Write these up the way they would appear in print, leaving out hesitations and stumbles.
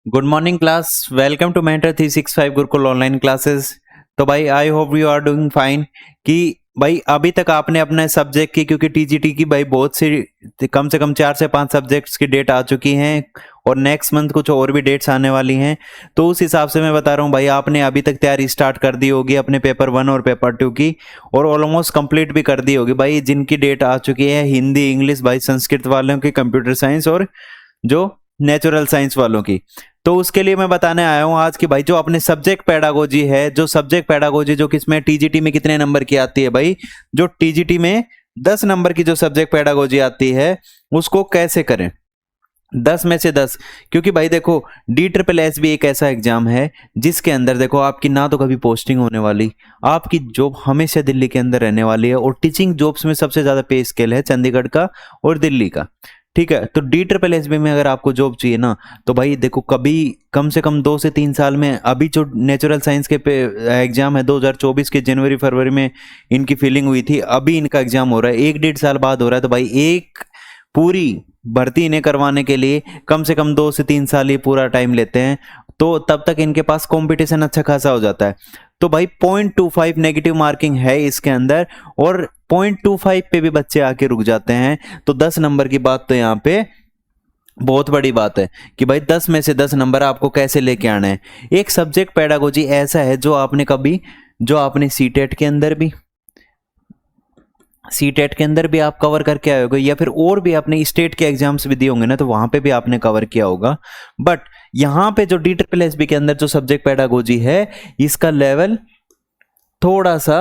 Good morning class. Welcome to mentor 365 Gurukul online classes. तो भाई I hope you are doing fine. कि भाई अभी तक आपने अपने सब्जेक्ट की, क्योंकि टीजीटी की भाई बहुत सी कम से कम 4 से 5 सब्जेक्ट्स की डेट आ चुकी हैं और नेक्स्ट मंथ कुछ और भी डेट्स आने वाली हैं। तो उस हिसाब से मैं बता रहा हूँ भाई, आपने अभी तक तैयारी स्टार्ट कर दी होगी अपने पेपर 1 और पेपर 2 की, और ऑलमोस्ट कंप्लीट भी कर दी होगी भाई। जिनकी डेट आ चुकी है हिंदी, इंग्लिश, भाई संस्कृत वालों की, कंप्यूटर साइंस और जो नेचुरल साइंस वालों की। तो उसके लिए मैं बताने आया हूं आज कि भाई जो अपने सब्जेक्ट पेडागोजी है, जो सब्जेक्ट पेडागोजी जो किसमें टीजीटी में कितने नंबर की आती है भाई, जो टीजीटी में 10 नंबर की जो सब्जेक्ट पेडागोजी आती है उसको कैसे करें 10 में से 10। क्योंकि भाई देखो, DSSS भी एक ऐसा एग्जाम है जिसके अंदर देखो आपकी ना तो कभी पोस्टिंग होने वाली, आपकी जॉब हमेशा दिल्ली के अंदर रहने वाली है, और टीचिंग जॉब्स में सबसे ज्यादा पे स्केल है चंडीगढ़ का और दिल्ली का। ठीक है, तो DSSS में अगर आपको जॉब चाहिए ना, तो भाई देखो कभी कम से कम 2 से 3 साल में, अभी जो नेचुरल साइंस के एग्जाम है 2024 के जनवरी फरवरी में इनकी फिलिंग हुई थी, अभी इनका एग्जाम हो रहा है 1-1.5 साल बाद हो रहा है। तो भाई एक पूरी भर्ती इन्हें करवाने के लिए कम से कम 2 से 3 साल ही पूरा टाइम लेते हैं। तो तब तक इनके पास कंपटीशन अच्छा खासा हो जाता है। तो भाई 0.25 नेगेटिव मार्किंग है इसके अंदर, और 0.25 पे भी बच्चे आके रुक जाते हैं। तो 10 नंबर की बात तो यहाँ पे बहुत बड़ी बात है कि भाई 10 में से 10 नंबर आपको कैसे लेके आना है। एक सब्जेक्ट पेडागोजी ऐसा है जो आपने सीटेट के अंदर भी आप कवर करके आए होगे, या फिर और भी आपने स्टेट के एग्जाम्स भी दिए होंगे ना, तो वहां पे भी आपने कवर किया होगा। बट यहाँ पे जो DSSS के अंदर जो सब्जेक्ट पेडागोजी है, इसका लेवल थोड़ा सा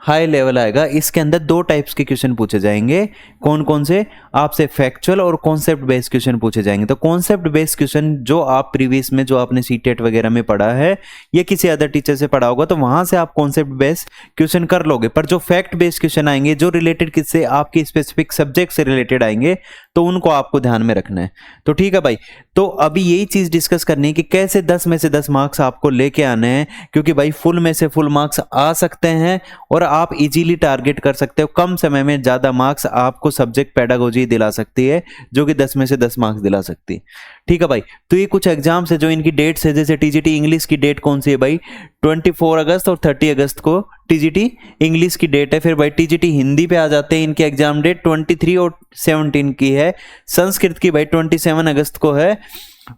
हाई लेवल आएगा। इसके अंदर 2 टाइप्स के क्वेश्चन पूछे जाएंगे। कौन कौन से? आपसे फैक्चुअल और कॉन्सेप्ट बेस्ड क्वेश्चन पूछे जाएंगे। तो कॉन्सेप्ट बेस्ड क्वेश्चन जो आप प्रीवियस में, जो आपने सीटेट वगैरह में पढ़ा है या किसी अदर टीचर से पढ़ा होगा, तो वहां से आप कॉन्सेप्ट बेस्ड क्वेश्चन कर लोगे। पर जो फैक्ट बेस्ड क्वेश्चन आएंगे, जो रिलेटेड किससे, आपके स्पेसिफिक सब्जेक्ट से रिलेटेड आएंगे, तो उनको आपको ध्यान में रखना है। तो ठीक है भाई, तो अभी यही चीज डिस्कस करनी है कि कैसे 10 में से 10 मार्क्स आपको लेके आने हैं। क्योंकि भाई फुल में से फुल मार्क्स आ सकते हैं और आप इजीली टारगेट कर सकते हो। कम समय में ज्यादा मार्क्स आपको सब्जेक्ट पेडागोजी दिला सकती है, जो कि 10 में से 10 मार्क्स दिला सकती है। ठीक है भाई, तो ये कुछ एग्जाम्स है जो इनकी डेट्स है। जैसे टीजीटी इंग्लिश की डेट कौन सी है भाई? 24 अगस्त और 30 अगस्त को टीजीटी इंग्लिश की डेट है। फिर भाई टीजीटी हिंदी पे आ जाते हैं, इनकी एग्जाम डेट 23 और 17 की है। संस्कृत की भाई 27 अगस्त को है,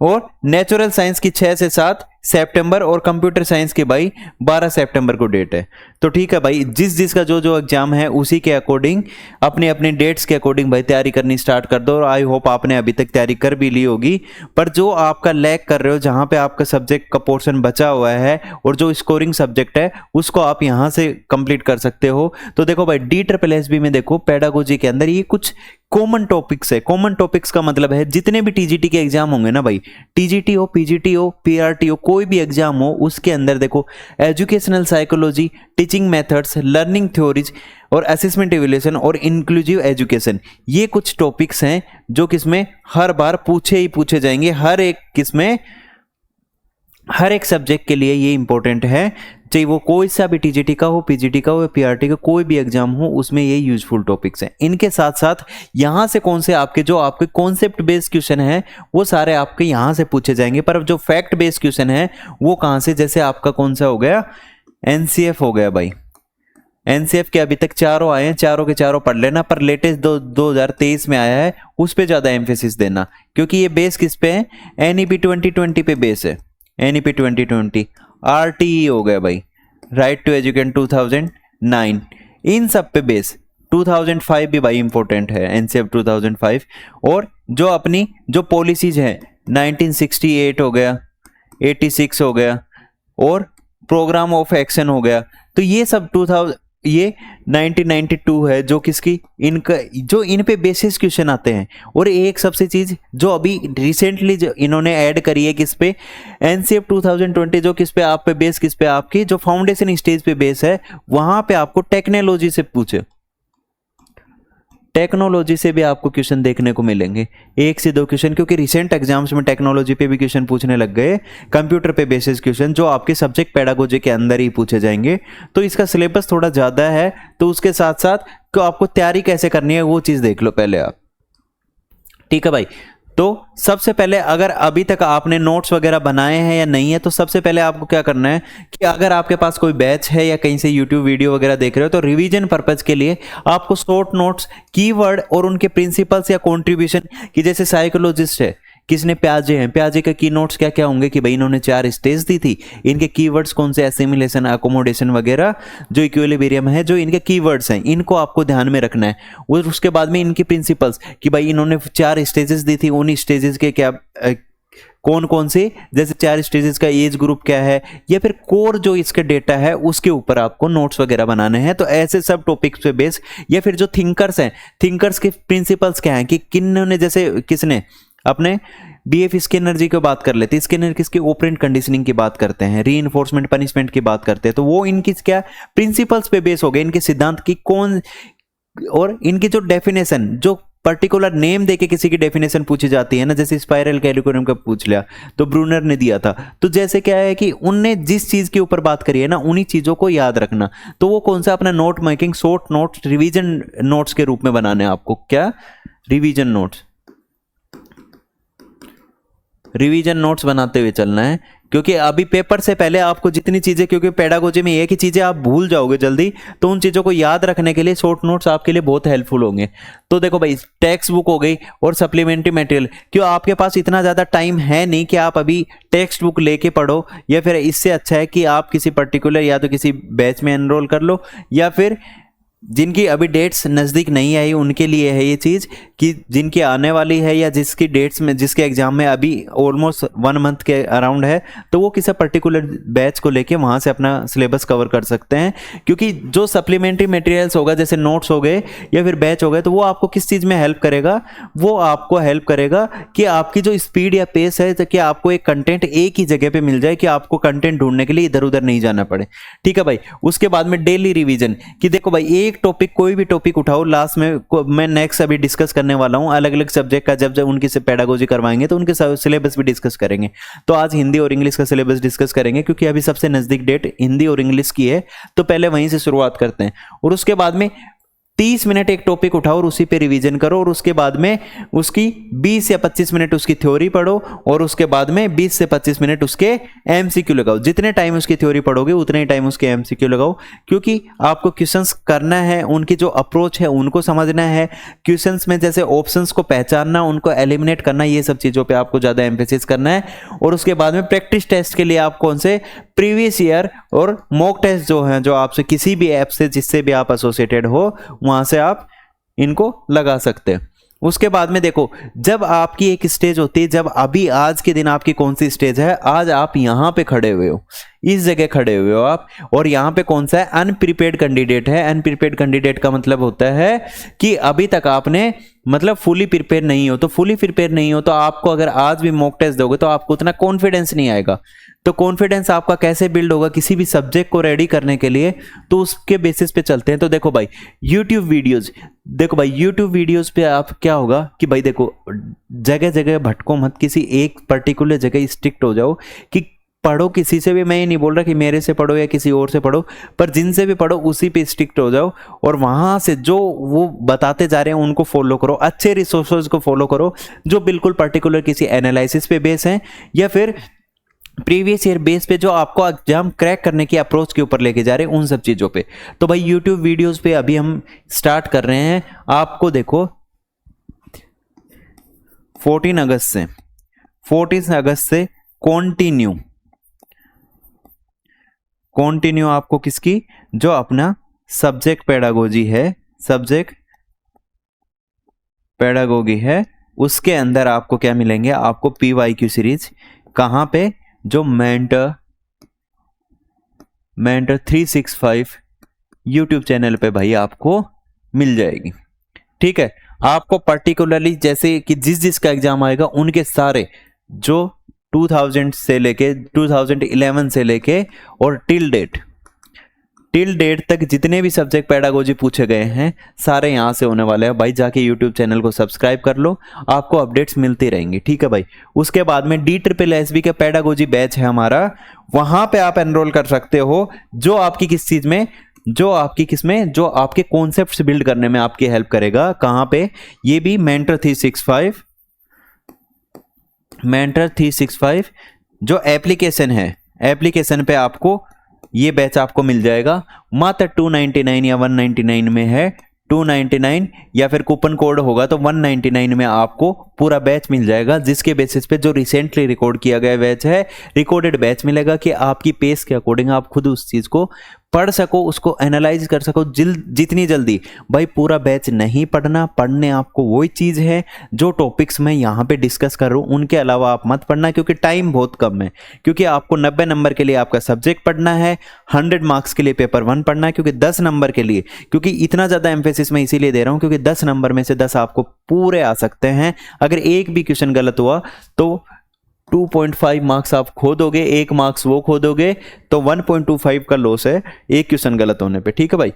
और नेचुरल साइंस की 6 से 7 सितंबर, और कंप्यूटर साइंस की भाई 12 सितंबर को डेट है। तो ठीक है भाई, जिसका जो एग्जाम है उसी के अकॉर्डिंग, अपने अपने डेट्स के अकॉर्डिंग भाई तैयारी करनी स्टार्ट कर दो। और आई होप आपने अभी तक तैयारी कर भी ली होगी। पर जो आपका लैग कर रहे हो, जहां पे आपका सब्जेक्ट का पोर्शन बचा हुआ है और जो स्कोरिंग सब्जेक्ट है, उसको आप यहां से कंप्लीट कर सकते हो। तो देखो भाई, DSSS में देखो पेडागोजी के अंदर ये कुछ कॉमन टॉपिक्स है। कॉमन टॉपिक्स का मतलब है जितने भी टीजीटी के एग्जाम होंगे ना भाई, टीजीटी हो, पीजीटी हो, पीआरटी हो, कोई भी एग्जाम हो, उसके अंदर देखो educational psychology, teaching methods, learning theories और असेसमेंट इवैल्यूएशन और इंक्लूसिव एजुकेशन, ये कुछ टॉपिक्स हैं जो किसमें हर बार पूछे जाएंगे। हर एक सब्जेक्ट के लिए ये इंपॉर्टेंट है, चाहे वो कोई सा भी टीजीटी का हो, पीजीटी का हो, पीआरटी का कोई भी एग्जाम हो, उसमें ये यूजफुल टॉपिक्स हैं। इनके साथ साथ यहाँ से कौन से जो आपके कॉन्सेप्ट बेस्ड क्वेश्चन है, वो सारे आपके यहाँ से पूछे जाएंगे। पर जो फैक्ट बेस्ड क्वेश्चन है वो कहाँ से? जैसे आपका कौन सा हो गया, एनसीएफ हो गया भाई। एनसीएफ के अभी तक चारों आए हैं, चारों के चारों पढ़ लेना। पर लेटेस्ट 2023 में आया है, उस पर ज्यादा एम्फेसिस देना, क्योंकि ये बेस किस पे है? एनईपी 2020 पे बेस है। एनईपी 2020, आरटीई हो गया भाई, राइट टू एजुकेशन 2009, इन सब पे बेस। 2005 भी भाई इंपॉर्टेंट है, एनसीएफ 2005। और जो अपनी जो पॉलिसीज है, 1968 हो गया, 86 हो गया, और प्रोग्राम ऑफ एक्शन हो गया। तो ये सब 1992 है, जो किसकी, इनका जो इन पे बेसिस क्वेश्चन आते हैं। और एक सबसे चीज जो अभी रिसेंटली जो इन्होंने ऐड करी है, किस पे? एनसीएफ 2020, जो किस पे आप पे बेस, किस पे आपकी जो फाउंडेशन स्टेज पे बेस है, वहां पे आपको टेक्नोलॉजी से पूछे, टेक्नोलॉजी से भी आपको क्वेश्चन देखने को मिलेंगे, 1 से 2 क्वेश्चन, क्योंकि रिसेंट एग्जाम्स में टेक्नोलॉजी पे भी क्वेश्चन पूछने लग गए, कंप्यूटर पे बेसिस क्वेश्चन, जो आपके सब्जेक्ट पेडागोजी के अंदर ही पूछे जाएंगे। तो इसका सिलेबस थोड़ा ज्यादा है, तो उसके साथ साथ तो आपको तैयारी कैसे करनी है वो चीज देख लो पहले आप। ठीक है भाई, तो सबसे पहले अगर अभी तक आपने नोट्स वगैरह बनाए हैं या नहीं है, तो सबसे पहले आपको क्या करना है कि अगर आपके पास कोई बैच है या कहीं से यूट्यूब वीडियो वगैरह देख रहे हो, तो रिवीजन पर्पज के लिए आपको शॉर्ट नोट्स, कीवर्ड और उनके प्रिंसिपल्स या कॉन्ट्रीब्यूशन की, जैसे साइकोलॉजिस्ट है किसने प्याजे हैं, प्याजे के की नोट्स क्या क्या होंगे कि भाई इन्होंने 4 स्टेज दी थी, इनके कीवर्ड्स कौन से, एसिमिलेशन, अकोमोडेशन वगैरह, जो इक्विलिब्रियम है, जो इनके कीवर्ड्स हैं, इनको आपको ध्यान में रखना है। और उसके बाद में इनकी प्रिंसिपल्स कि भाई इन्होंने 4 स्टेजेस दी थी, उन स्टेजेस के क्या कौन कौन से, जैसे 4 स्टेजेस का एज ग्रुप क्या है, या फिर कोर जो इसका डेटा है उसके ऊपर आपको नोट्स वगैरह बनाने हैं। तो ऐसे सब टॉपिक्स पे बेस, या फिर जो थिंकर्स हैं, थिंकर्स के प्रिंसिपल्स क्या हैं कि किन्होंने, जैसे किसने अपने बीएफ स्किनर जी की बात कर लेते हैं, स्किनर किसकी ऑपरेंट कंडीशनिंग की बात करते हैं, रीइंफोर्समेंट पनिशमेंट की बात करते हैं, तो वो इनकी क्या प्रिंसिपल्स पे बेस हो गए, इनके सिद्धांत की कौन, और इनकी जो डेफिनेशन, जो पर्टिकुलर नेम देके किसी की डेफिनेशन पूछी जाती है ना, जैसे स्पाइरल कैलिक्यूलम का पूछ लिया तो ब्रूनर ने दिया था, तो जैसे क्या है कि उनने जिस चीज के ऊपर बात करी है ना, उन्हीं चीजों को याद रखना। तो वो कौन सा अपना note making, short notes, revision notes के रूप में बनाने हैं आपको, क्या रिवीजन नोट्स, रिवीजन नोट्स बनाते हुए चलना है। क्योंकि अभी पेपर से पहले आपको जितनी चीजें, क्योंकि पेडागोजी में एक ही चीजें आप भूल जाओगे जल्दी, तो उन चीजों को याद रखने के लिए शॉर्ट नोट्स आपके लिए बहुत हेल्पफुल होंगे। तो देखो भाई, टेक्स्ट बुक हो गई और सप्लीमेंट्री मटेरियल, क्यों आपके पास इतना ज्यादा टाइम है नहीं कि आप अभी टेक्स्ट बुक लेके पढ़ो, या फिर इससे अच्छा है कि आप किसी पर्टिकुलर या तो किसी बैच में एनरोल कर लो, या फिर जिनकी अभी डेट्स नज़दीक नहीं आई उनके लिए है ये चीज़ कि जिनकी आने वाली है, या जिसकी डेट्स में, जिसके एग्जाम में अभी ऑलमोस्ट 1 मंथ के अराउंड है, तो वो किसी पर्टिकुलर बैच को लेके वहाँ से अपना सिलेबस कवर कर सकते हैं। क्योंकि जो सप्लीमेंट्री मटेरियल्स होगा, जैसे नोट्स हो गए या फिर बैच हो गए, तो वो आपको किस चीज़ में हेल्प करेगा, वो आपको हेल्प करेगा कि आपकी जो स्पीड या पेस है, तो कि आपको एक कंटेंट एक ही जगह पे मिल जाए, कि आपको कंटेंट ढूंढने के लिए इधर उधर नहीं जाना पड़े। ठीक है भाई। उसके बाद में डेली रिवीजन, कि देखो भाई एक टॉपिक, कोई भी टॉपिक उठाओ, लास्ट में मैं नेक्स्ट अभी डिस्कस करने वाला हूं अलग अलग सब्जेक्ट का, जब उनकी से पेडागोजी करवाएंगे तो उनके सिलेबस भी डिस्कस करेंगे। तो आज हिंदी और इंग्लिश का सिलेबस डिस्कस करेंगे, क्योंकि अभी सबसे नजदीक डेट हिंदी और इंग्लिश की है, तो पहले वहीं से शुरुआत करते हैं। और उसके बाद में 30 मिनट एक टॉपिक उठाओ और उसी पे रिवीजन करो, और उसके बाद में उसकी 20 या 25 मिनट उसकी थ्योरी पढ़ो, और उसके बाद में 20 से 25 मिनट उसके एमसीक्यू लगाओ। जितने टाइम उसकी थ्योरी पढ़ोगे उतने ही टाइम उसके एमसीक्यू लगाओ, क्योंकि आपको क्वेश्चंस करना है, उनकी जो अप्रोच है उनको समझना है, क्वेश्चंस में जैसे ऑप्शंस को पहचानना, उनको एलिमिनेट करना, ये सब चीज़ों पर आपको ज़्यादा एम्फेसिस करना है। और उसके बाद में प्रैक्टिस टेस्ट के लिए आप कौन से प्रीवियस ईयर और मॉक टेस्ट जो हैं, जो आपसे किसी भी ऐप से, जिससे भी आप एसोसिएटेड हो, वहां से आप इनको लगा सकते हैं। उसके बाद में देखो, जब आपकी एक स्टेज होती है, जब अभी आज के दिन आपकी कौन सी स्टेज है, आज आप यहां पे खड़े हुए हो, इस जगह खड़े हुए हो आप, और यहाँ पे कौन सा है, अनप्रिपेयर्ड कैंडिडेट है। अनप्रिपेयर्ड कैंडिडेट का मतलब होता है कि अभी तक आपने मतलब फुली प्रिपेयर नहीं हो। तो फुली प्रिपेयर नहीं हो तो आपको अगर आज भी मॉक टेस्ट दोगे तो आपको उतना कॉन्फिडेंस नहीं आएगा। तो कॉन्फिडेंस आपका कैसे बिल्ड होगा किसी भी सब्जेक्ट को रेडी करने के लिए, तो उसके बेसिस पे चलते हैं। तो देखो भाई यूट्यूब वीडियोज, देखो भाई यूट्यूब वीडियोज पे आप क्या होगा कि भाई देखो, जगह जगह भटको मत, किसी एक पर्टिकुलर जगह स्ट्रिक्ट हो जाओ कि पढ़ो। किसी से भी, मैं ये नहीं बोल रहा कि मेरे से पढ़ो या किसी और से पढ़ो, पर जिनसे भी पढ़ो उसी पे स्ट्रिक्ट हो जाओ, और वहां से जो वो बताते जा रहे हैं उनको फॉलो करो। अच्छे रिसोर्सेज को फॉलो करो जो बिल्कुल पर्टिकुलर किसी एनालिसिस पे बेस हैं, या फिर प्रीवियस ईयर बेस पे जो आपको एग्जाम क्रैक करने की अप्रोच के ऊपर लेके जा रहे हैं, उन सब चीज़ों पे। तो भाई यूट्यूब वीडियोस पे अभी हम स्टार्ट कर रहे हैं। आपको देखो 14 अगस्त से कॉन्टिन्यू आपको किसकी, जो अपना सब्जेक्ट पेडागोजी है, सब्जेक्ट पेडागोगी है, उसके अंदर आपको क्या मिलेंगे, आपको PYQ सीरीज। कहां पे, जो मेंटर 365 यूट्यूब चैनल पे भाई आपको मिल जाएगी। ठीक है। आपको पर्टिकुलरली जैसे कि जिस का एग्जाम आएगा उनके सारे जो 2000 से लेके 2011 से लेके और टिल डेट तक जितने भी सब्जेक्ट पेडागोजी पूछे गए हैं सारे यहाँ से होने वाले हैं। भाई जाके यूट्यूब चैनल को सब्सक्राइब कर लो, आपको अपडेट्स मिलती रहेंगी। ठीक है भाई। उसके बाद में DSSB का पेडागोजी बैच है हमारा, वहां पे आप एनरोल कर सकते हो, जो आपकी किस चीज में, जो आपकी किसमें, जो आपके कॉन्सेप्ट्स बिल्ड करने में आपकी हेल्प करेगा। कहाँ पे, ये भी मेंटर 365 मेंटर 365 जो एप्लीकेशन है, एप्लीकेशन पे आपको ये बैच आपको मिल जाएगा मात्र 299 या 199 में है। 299 या फिर कूपन कोड होगा तो 199 में आपको पूरा बैच मिल जाएगा, जिसके बेसिस पे जो रिसेंटली रिकॉर्ड किया गया बैच है, रिकॉर्डेड बैच मिलेगा कि आपकी पेस के अकॉर्डिंग आप खुद उस चीज़ को पढ़ सको, उसको एनालाइज कर सको जितनी जल्दी। भाई पूरा बैच नहीं पढ़ना, पढ़ने आपको वही चीज़ है जो टॉपिक्स मैं यहाँ पे डिस्कस कर रहा हूँ, उनके अलावा आप मत पढ़ना, क्योंकि टाइम बहुत कम है। क्योंकि आपको 90 नंबर के लिए आपका सब्जेक्ट पढ़ना है, 100 मार्क्स के लिए पेपर 1 पढ़ना है, क्योंकि 10 नंबर के लिए, क्योंकि इतना ज़्यादा एम्फेसिस मैं इसीलिए दे रहा हूँ क्योंकि 10 नंबर में से 10 आपको पूरे आ सकते हैं। अगर एक भी क्वेश्चन गलत हुआ तो 2.5 मार्क्स आप खो दोगे, 1 मार्क्स वो खो दोगे, तो 1.25 का लॉस है एक क्वेश्चन गलत होने पे। ठीक है भाई।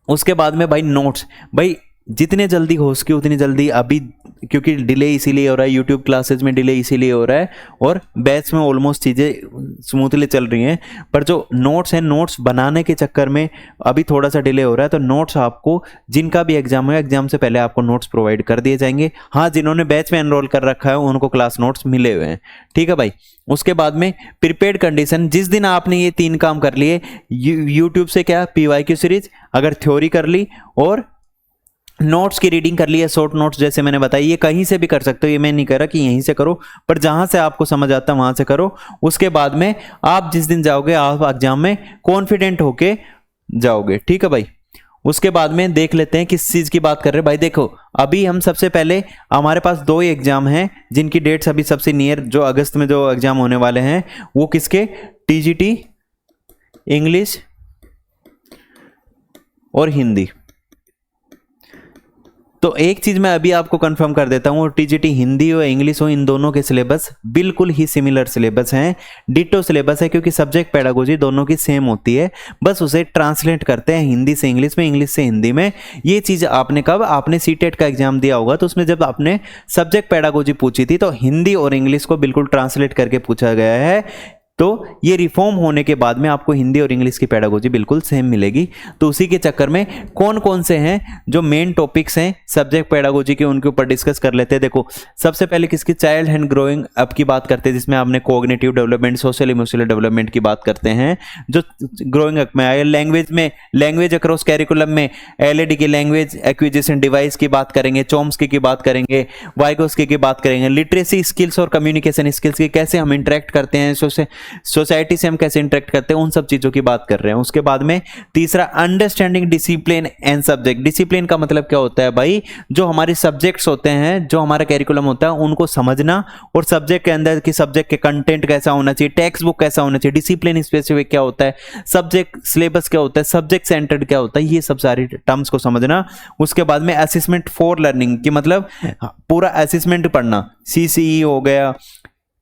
उसके बाद में भाई नोट्स, भाई जितने जल्दी हो सके उतनी जल्दी अभी, क्योंकि डिले इसीलिए हो रहा है, यूट्यूब क्लासेज में डिले इसीलिए हो रहा है और बैच में ऑलमोस्ट चीज़ें स्मूथली चल रही हैं, पर जो नोट्स हैं, नोट्स बनाने के चक्कर में अभी थोड़ा सा डिले हो रहा है। तो नोट्स आपको, जिनका भी एग्जाम है, एग्जाम से पहले आपको नोट्स प्रोवाइड कर दिए जाएंगे। हाँ, जिन्होंने बैच में एनरोल कर रखा है उनको क्लास नोट्स मिले हुए हैं। ठीक है भाई। उसके बाद में प्रिपेयर्ड कंडीशन, जिस दिन आपने ये 3 काम कर लिए, यूट्यूब से क्या PYQ सीरीज, अगर थ्योरी कर ली और नोट्स की रीडिंग कर ली है, शॉर्ट नोट्स जैसे मैंने बताई, ये कहीं से भी कर सकते हो, ये मैं नहीं कह रहा कि यहीं से करो, पर जहां से आपको समझ आता है वहां से करो। उसके बाद में आप जिस दिन जाओगे आप एग्जाम में कॉन्फिडेंट होके जाओगे। ठीक है भाई। उसके बाद में देख लेते हैं किस चीज की बात कर रहे हैं। भाई देखो, अभी हम सबसे पहले, हमारे पास 2 ही एग्जाम हैं जिनकी डेट्स अभी सबसे नियर, जो अगस्त में जो एग्जाम होने वाले हैं, वो किसके, TGT इंग्लिश और हिंदी। तो एक चीज मैं अभी आपको कंफर्म कर देता हूँ, TGT हिंदी हो इंग्लिश हो, इन दोनों के सिलेबस बिल्कुल ही सिमिलर सिलेबस हैं, डिटो सिलेबस है, क्योंकि सब्जेक्ट पेडागोजी दोनों की सेम होती है, बस उसे ट्रांसलेट करते हैं हिंदी से इंग्लिश में, इंग्लिश से हिंदी में। ये चीज आपने कब, आपने सीटेट का एग्जाम दिया होगा तो उसमें जब आपने सब्जेक्ट पेडागोजी पूछी थी तो हिंदी और इंग्लिश को बिल्कुल ट्रांसलेट करके पूछा गया है। तो ये रिफॉर्म होने के बाद में आपको हिंदी और इंग्लिश की पेडागोजी बिल्कुल सेम मिलेगी। तो उसी के चक्कर में कौन कौन से हैं जो मेन टॉपिक्स हैं सब्जेक्ट पेडागोजी के, उनके ऊपर डिस्कस कर लेते हैं। देखो, सबसे पहले किसकी, चाइल्ड एंड ग्रोइंग अप की बात करते हैं, जिसमें आपने cognitive development, social emotional development की बात करते हैं, जो ग्रोइंग अप में आए। लैंग्वेज में, लैंग्वेज अक्रॉस कैरिकुलम में LAD की लैंग्वेज एक्विजिशन डिवाइस की बात करेंगे, चॉम्स्की की बात करेंगे, वाइगोस्की की बात करेंगे। लिटरेसी स्किल्स और कम्युनिकेशन स्किल्स की, कैसे हम इंटरेक्ट करते हैं सोसाइटी से, हम कैसे इंटरेक्ट करते हैं, उन सब चीजों की बात कर रहे हैं। उसके बाद में तीसरा, understanding discipline and subject. Discipline का मतलब क्या होता है भाई, जो हमारे सब्जेक्ट्स होते हैं, जो हमारा कैरिकुलम होता है, उनको समझना, और सब्जेक्ट के अंदर की सब्जेक्ट के कंटेंट कैसा होना चाहिए, टेक्स्ट बुक कैसा होना चाहिए, डिसिप्लिन स्पेसिफिक क्या होता है, सब्जेक्ट सिलेबस क्या होता है, सब्जेक्ट सेंटर्ड क्या होता है, ये सब सारी टर्म्स को समझना। उसके बाद में असेसमेंट फॉर लर्निंग की मतलब पूरा असेसमेंट पढ़ना, CCE हो गया,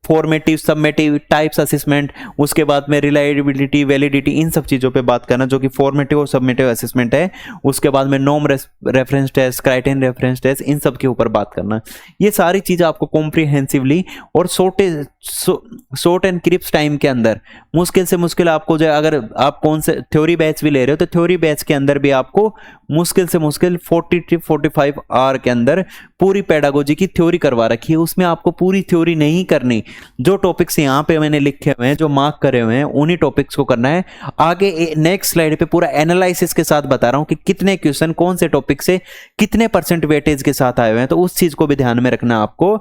फॉर्मेटिव, सबमेटिव, टाइप्स असेसमेंट। उसके बाद में रिलायबिलिटी, वैलिडिटी, इन सब चीज़ों पे बात करना, जो कि फॉर्मेटिव और सबमेटिव असेसमेंट है। उसके बाद में norm reference test, criterion reference test, इन सब के ऊपर बात करना। ये सारी चीज़ें आपको कॉम्प्रिहेंसिवली और शॉर्ट एंड क्रिप्स टाइम के अंदर, मुश्किल से मुश्किल आपको, जो अगर आप कौन से थ्योरी बैच भी ले रहे हो तो थ्योरी बैच के अंदर भी आपको मुश्किल से मुश्किल 40 to 45 आवर के अंदर पूरी पेडागोजी की थ्योरी करवा रखी है। उसमें आपको पूरी थ्योरी नहीं करनी, जो टॉपिक्स यहाँ पे मैंने लिखे हुए हैं, जो मार्क करे हुए हैं, उन्हीं टॉपिक्स को करना है। आगे नेक्स्ट स्लाइड पे पूरा एनालिसिस के साथ बता रहा हूँ कि कितने क्वेश्चन कौन से टॉपिक से कितने % वेटेज के साथ आए हुए हैं, तो उस चीज को भी ध्यान में रखना आपको।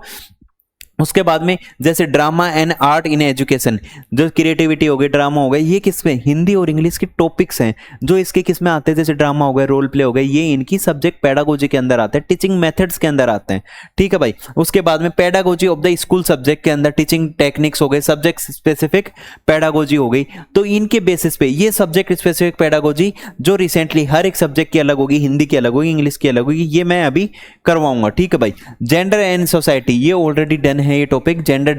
उसके बाद में जैसे drama and art in education, जो क्रिएटिविटी हो गई, ड्रामा हो गया, ये किसमें, हिंदी और इंग्लिश के टॉपिक्स हैं जो इसके किसमें आते हैं, जैसे ड्रामा हो गया, रोल प्ले हो गया, ये इनकी सब्जेक्ट पेडागोजी के अंदर आते हैं, टीचिंग मेथड्स के अंदर आते हैं। ठीक है भाई। उसके बाद में pedagogy of the school subject के अंदर टीचिंग टेक्निक्स हो गए, सब्जेक्ट स्पेसिफिक पेडागोजी हो गई। तो इनके बेसिस पे ये सब्जेक्ट स्पेसिफिक पेडागोजी जो रिसेंटली हर एक सब्जेक्ट की अलग होगी, हिंदी की अलग होगी, इंग्लिश की अलग होगी, ये मैं अभी करवाऊंगा। ठीक है भाई। जेंडर एंड सोसाइटी, ये ऑलरेडी डन है ये टॉपिक, जेंडर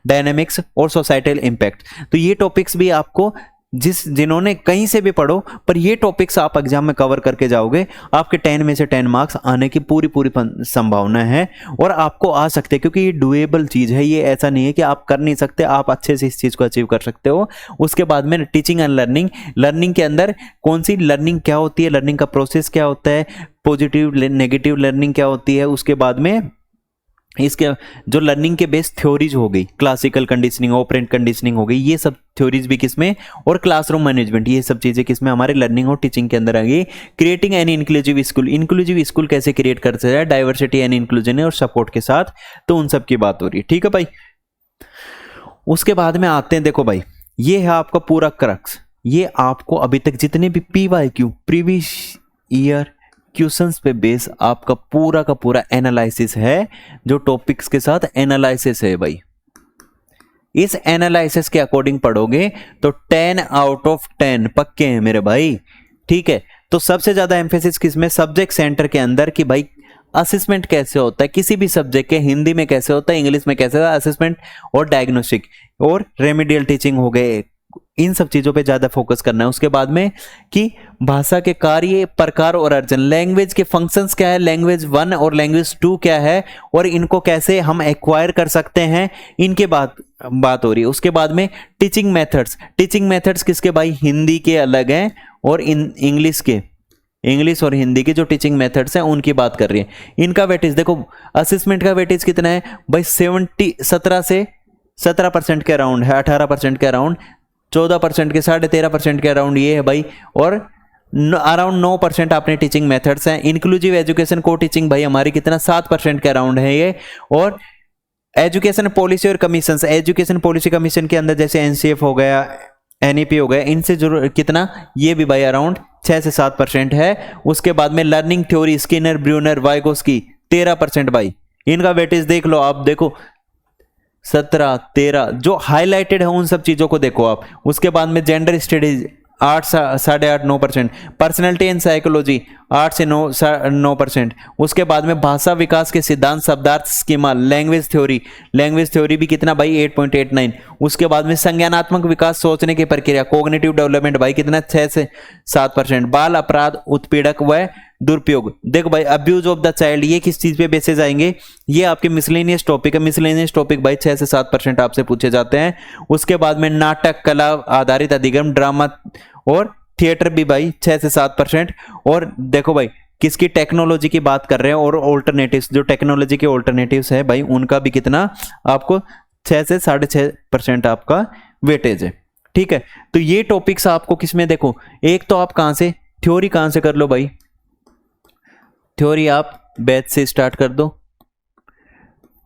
डायनेमिक्स और सोसाइटल इंपैक्ट। तो ये टॉपिक्स भी आपको जिन्होंने कहीं से भी पढ़ो, पर ये टॉपिक्स आप एग्जाम में कवर करके जाओगे, आपके 10 में से 10 मार्क्स आने की पूरी संभावना है, और आपको आ सकते हैं, क्योंकि ये डुएबल चीज़ है। ये ऐसा नहीं है कि आप कर नहीं सकते, आप अच्छे से इस चीज़ को अचीव कर सकते हो। उसके बाद में टीचिंग एंड लर्निंग, लर्निंग के अंदर कौन सी लर्निंग क्या होती है, लर्निंग का प्रोसेस क्या होता है, पॉजिटिव नेगेटिव लर्निंग क्या होती है। उसके बाद में इसके जो लर्निंग के बेस थ्योरीज हो गई, क्लासिकल कंडीशनिंग, ऑपरेंट कंडीशनिंग हो गई, ये सब थ्योरीज भी किसमें, और क्लासरूम मैनेजमेंट, ये सब चीजें किसमें, हमारे लर्निंग और टीचिंग के अंदर आ गई। Creating an inclusive school, inclusive school कैसे क्रिएट कर सकते हैं, डाइवर्सिटी एंड इंक्लूजन और सपोर्ट के साथ, तो उन सब की बात हो रही है। ठीक है भाई, उसके बाद में आते हैं, देखो भाई ये है आपका पूरा क्रक्स, ये आपको अभी तक जितने भी PYQ प्रीवियस ईयर क्वेश्चंस पे बेस आपका पूरा का पूरा एनालिसिस है, जो टॉपिक्स के साथ एनालिसिस है भाई। इस एनालिसिस के अकॉर्डिंग पढ़ोगे तो 10 आउट ऑफ 10 पक्के हैं मेरे भाई। ठीक है, तो सबसे ज्यादा एम्फेसिस किसमें, सब्जेक्ट सेंटर के अंदर, कि भाई असेसमेंट कैसे होता है किसी भी सब्जेक्ट के, हिंदी में कैसे होता है, इंग्लिश में कैसे होता है असेसमेंट, और डायग्नोस्टिक और रेमेडियल टीचिंग हो गए, इन सब चीजों पे ज्यादा फोकस करना है। उसके बाद में कि भाषा के कार्य, प्रकार और अर्जन, लैंग्वेज के फंक्शंस क्या है, लैंग्वेज 1 और लैंग्वेज 2 क्या है, और इनको कैसे हम एक्वायर कर सकते हैं, इनके बात हो रही है। उसके बाद में टीचिंग मेथड्स, टीचिंग मेथड्स किसके भाई, हिंदी के अलग हैं और इंग्लिश के, इंग्लिश और हिंदी के जो टीचिंग मेथड्स हैं उनकी बात कर रही है। इनका वेटेज देखो, असेसमेंट का वेटेज कितना है भाई, 17 से 17% के अराउंड है, 18% के अराउंड, 14% के 13.5% के अराउंड ये है भाई, और अराउंड 9% आपने टीचिंग मेथड्स हैं। इंक्लूसिव एजुकेशन को टीचिंग भाई हमारी कितना, 7% के अराउंड है ये। और एजुकेशन पॉलिसी और कमीशन, एजुकेशन पॉलिसी कमीशन के अंदर जैसे NCF हो गया, NEP हो गया, इनसे जो कितना, ये भी भाई अराउंड 6 से 7% है। उसके बाद में learning theory, Skinner, Bruner, Vygotsky 13% भाई, इनका वेटेज देख लो आप, देखो 17, 13 जो हाईलाइटेड है उन सब चीजों को देखो आप। उसके बाद में gender studies 8, 8.5, 9%, personality and psychology 8 से 9%। उसके बाद में भाषा विकास के सिद्धांत, शब्दार्थ, स्कीमा, लैंग्वेज थ्योरी भी कितना भाई 8.89। उसके बाद में संज्ञानात्मक विकास, सोचने की प्रक्रिया, कोग्निटिव डेवलपमेंट भाई कितना 6 से 7%। बाल अपराध, उत्पीड़क व दुरुपयोग, देखो भाई अब्यूज ऑफ द चाइल्ड, ये किस चीज पे बेसिस आएंगे, ये आपके मिसलेनियस टॉपिक है, मिसलेनियस टॉपिक भाई 6 से 7% आपसे पूछे जाते हैं। उसके बाद में नाटक, कला आधारित अधिगम, ड्रामा और थिएटर भी भाई 6 से 7%। और देखो भाई किसकी, टेक्नोलॉजी की बात कर रहे हैं, और ऑल्टरनेटिव्स, जो टेक्नोलॉजी के ऑल्टरनेटिव्स है भाई उनका भी कितना आपको 6 से 6.5% आपका वेटेज है। ठीक है, तो ये टॉपिक्स आपको किसमें, देखो एक तो आप कहां से थ्योरी कहां से कर लो भाई, थ्योरी आप बैच से स्टार्ट कर दो,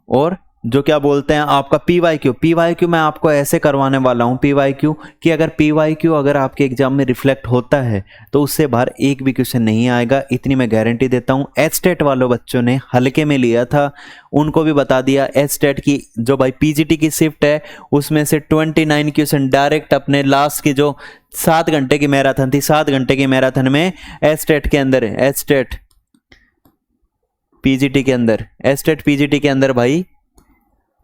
और जो क्या बोलते हैं आपका PYQ मैं आपको ऐसे करवाने वाला हूं PYQ कि अगर PYQ अगर आपके एग्जाम में रिफ्लेक्ट होता है तो उससे बाहर एक भी क्वेश्चन नहीं आएगा, इतनी मैं गारंटी देता हूं। एचटेट वालों बच्चों ने हल्के में लिया था, उनको भी बता दिया, एचटेट की जो भाई PGT की शिफ्ट है उसमें से 29 क्वेश्चन डायरेक्ट अपने लास्ट की जो 7 घंटे की मैराथन थी, 7 घंटे की मैराथन में एचटेट के अंदर, एचटेट PGT के अंदर, एचटेट PGT के अंदर भाई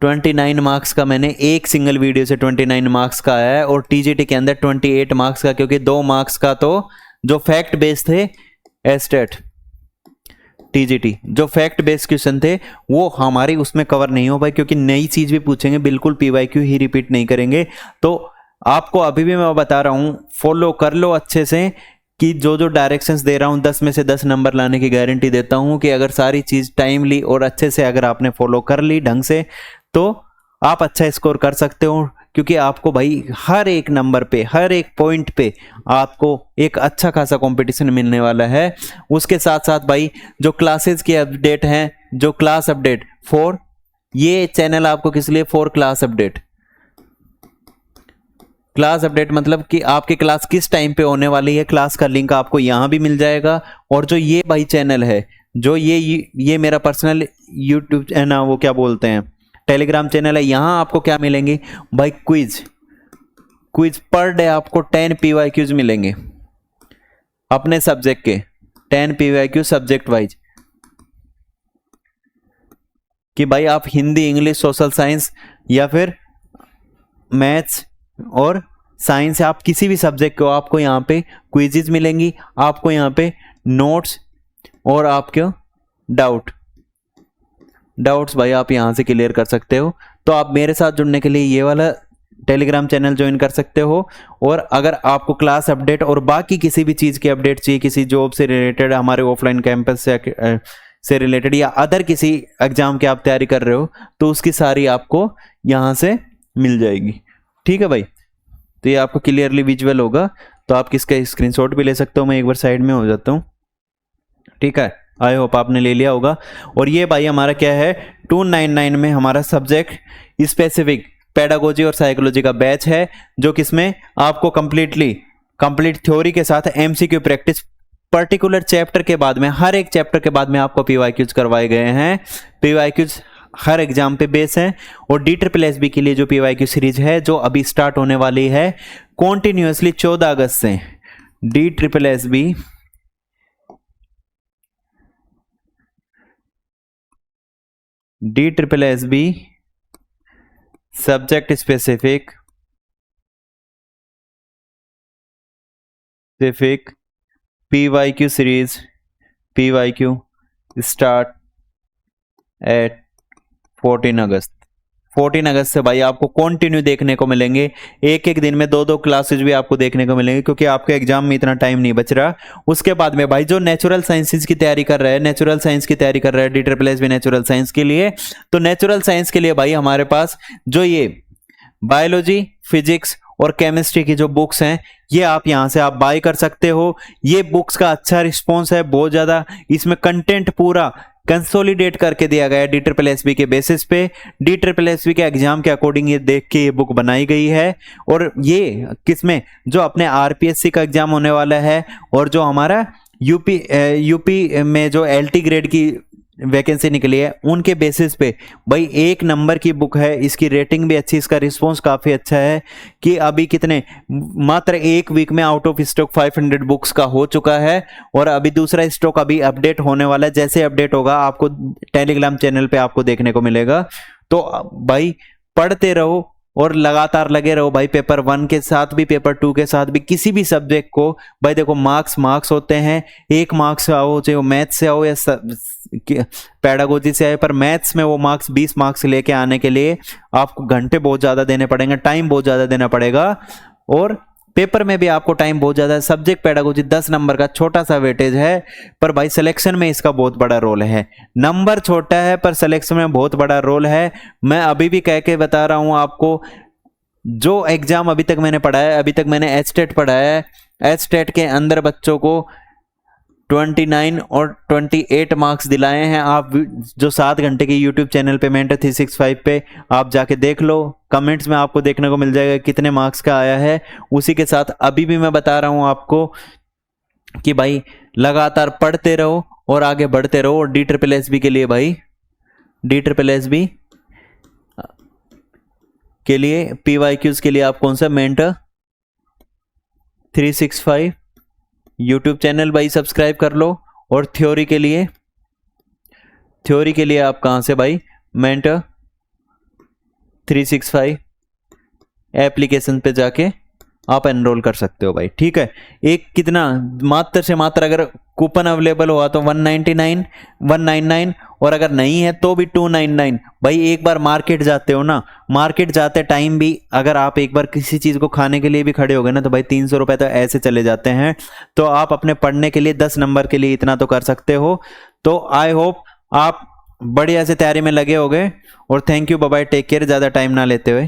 29 मार्क्स का मैंने एक सिंगल वीडियो से 29 मार्क्स का आया है, और TGT के अंदर 28 मार्क्स का, क्योंकि 2 मार्क्स का तो जो फैक्ट बेस्ड थे, एस्टेट TGT जो फैक्ट बेस्ड क्वेश्चन थे वो हमारी उसमें कवर नहीं हो पाए, क्योंकि नई चीज भी पूछेंगे, बिल्कुल PYQ ही रिपीट नहीं करेंगे। तो आपको अभी भी मैं बता रहा हूं, फॉलो कर लो अच्छे से, कि जो डायरेक्शंस दे रहा हूं 10 में से 10 नंबर लाने की गारंटी देता हूं, कि अगर सारी चीज टाइमली और अच्छे से अगर आपने फॉलो कर ली ढंग से तो आप अच्छा स्कोर कर सकते हो, क्योंकि आपको भाई हर एक नंबर पे, हर एक पॉइंट पे आपको एक अच्छा खासा कंपटीशन मिलने वाला है। उसके साथ साथ भाई जो क्लासेस की अपडेट हैं, जो क्लास अपडेट फॉर, ये चैनल आपको किस लिए, for class update, class update मतलब कि आपकी क्लास किस टाइम पे होने वाली है, क्लास का लिंक आपको यहां भी मिल जाएगा। और जो ये भाई चैनल है, जो ये मेरा पर्सनल यूट्यूब है ना, वो क्या बोलते हैं टेलीग्राम चैनल है, यहां आपको क्या मिलेंगे भाई, क्विज पर डे आपको 10 PYQs मिलेंगे अपने सब्जेक्ट के, 10 PYQ सब्जेक्ट वाइज, कि भाई आप हिंदी, इंग्लिश, सोशल साइंस या फिर मैथ्स और साइंस, आप किसी भी सब्जेक्ट को, आपको यहाँ पे क्विजेज मिलेंगी, आपको यहाँ पे नोट्स और आपके डाउट्स भाई आप यहाँ से क्लियर कर सकते हो। तो आप मेरे साथ जुड़ने के लिए ये वाला टेलीग्राम चैनल ज्वाइन कर सकते हो। और अगर आपको क्लास अपडेट और बाकी किसी भी चीज़ की अपडेट चाहिए, किसी जॉब से रिलेटेड, हमारे ऑफलाइन कैंपस से से रिलेटेड या अदर किसी एग्जाम के आप तैयारी कर रहे हो तो उसकी सारी आपको यहाँ से मिल जाएगी। ठीक है भाई, तो ये आपको क्लियरली विजुअल होगा, तो आप किसका स्क्रीनशॉट भी ले सकते हो। मैं एक बार साइड में हो जाता हूँ। ठीक है, आई होप आपने ले लिया होगा। और ये भाई हमारा क्या है, 299 में हमारा सब्जेक्ट स्पेसिफिक पेडागोजी और साइकोलॉजी का बैच है, जो किसमें आपको कंप्लीट थ्योरी के साथ एमसीक्यू प्रैक्टिस पर्टिकुलर चैप्टर के बाद में, हर एक चैप्टर के बाद में आपको पीवाईक्यूज करवाए गए हैं। पीवाईक्यूज हर एग्जाम पे बेस है। और DSSB के लिए जो पीवाईक्यू सीरीज है जो अभी स्टार्ट होने वाली है कॉन्टिन्यूसली 14 अगस्त से, DSSB subject specific PYQ series, PYQ start at 14 अगस्त से भाई आपको कंटिन्यू देखने को मिलेंगे। एक एक दिन में 2-2 क्लासेज भी आपको देखने को मिलेंगे, क्योंकि आपके एग्जाम में इतना टाइम नहीं बच रहा। उसके बाद में भाई जो नेचुरल साइंसेज की तैयारी कर रहा है, नेचुरल साइंस की तैयारी कर रहा है DSSB नेचुरल साइंस के लिए, तो नेचुरल साइंस के लिए भाई हमारे पास जो ये बायोलॉजी, फिजिक्स और केमिस्ट्री की जो बुक्स हैं ये आप यहाँ से आप बाय कर सकते हो। ये बुक्स का अच्छा रिस्पॉन्स है, बहुत ज़्यादा। इसमें कंटेंट पूरा कंसोलिडेट करके दिया गया है DSSB के बेसिस पे। DSSB के एग्जाम के अकॉर्डिंग ये देख के ये बुक बनाई गई है। और ये किसमें, जो अपने RPSC का एग्जाम होने वाला है और जो हमारा यूपी में जो LT ग्रेड की वैकेंसी निकली है उनके बेसिस पे भाई एक नंबर की बुक है। इसकी रेटिंग भी अच्छी, इसका रिस्पॉन्स काफ़ी अच्छा है कि अभी कितने मात्र एक वीक में आउट ऑफ स्टॉक 500 बुक्स का हो चुका है। और अभी दूसरा स्टॉक अभी अपडेट होने वाला है, जैसे अपडेट होगा आपको टेलीग्राम चैनल पे आपको देखने को मिलेगा। तो भाई पढ़ते रहो और लगातार लगे रहो भाई। पेपर 1 के साथ भी, पेपर 2 के साथ भी, किसी भी सब्जेक्ट को भाई देखो मार्क्स होते हैं। 1 मार्क्स से आओ, चाहे वो मैथ्स से आओ या पेडागोजी से आए, पर मैथ्स में वो मार्क्स 20 मार्क्स लेके आने के लिए आपको घंटे बहुत ज़्यादा देने पड़ेंगे, टाइम बहुत ज़्यादा देना पड़ेगा। और पेपर में भी आपको टाइम बहुत ज़्यादा है। सब्जेक्ट पेडागोजी 10 नंबर का छोटा सा वेटेज है, पर भाई सिलेक्शन में इसका बहुत बड़ा रोल है। नंबर छोटा है पर सिलेक्शन में बहुत बड़ा रोल है। मैं अभी भी कह के बता रहा हूँ आपको, जो एग्ज़ाम अभी तक मैंने पढ़ा है, अभी तक मैंने HTET पढ़ाया है, HTET के अंदर बच्चों को 29 और 28 मार्क्स दिलाए हैं। आप जो 7 घंटे की YouTube चैनल पे मेंटर 365 पे आप जाके देख लो, कमेंट्स में आपको देखने को मिल जाएगा कितने मार्क्स का आया है। उसी के साथ अभी भी मैं बता रहा हूँ आपको कि भाई लगातार पढ़ते रहो और आगे बढ़ते रहो। और DSSB के लिए भाई, DSSB के लिए पीवाईक्यूज के लिए आप कौन सा मेंटर 365 यूट्यूब चैनल भाई सब्सक्राइब कर लो। और थ्योरी के लिए आप कहाँ से भाई, मेंटर 365 एप्लीकेशन पे जाके आप एनरोल कर सकते हो भाई। ठीक है, एक कितना मात्र से मात्र अगर कूपन अवेलेबल हुआ तो 199 और अगर नहीं है तो भी 299। भाई एक बार मार्केट जाते हो ना, मार्केट जाते टाइम भी अगर आप एक बार किसी चीज़ को खाने के लिए भी खड़े हो गए ना तो भाई 300 रुपये तो ऐसे चले जाते हैं। तो आप अपने पढ़ने के लिए 10 नंबर के लिए इतना तो कर सकते हो। तो आई होप आप बढ़िया से तैयारी में लगे होगे। और thank you, bye bye, take care, ज़्यादा टाइम ना लेते हुए।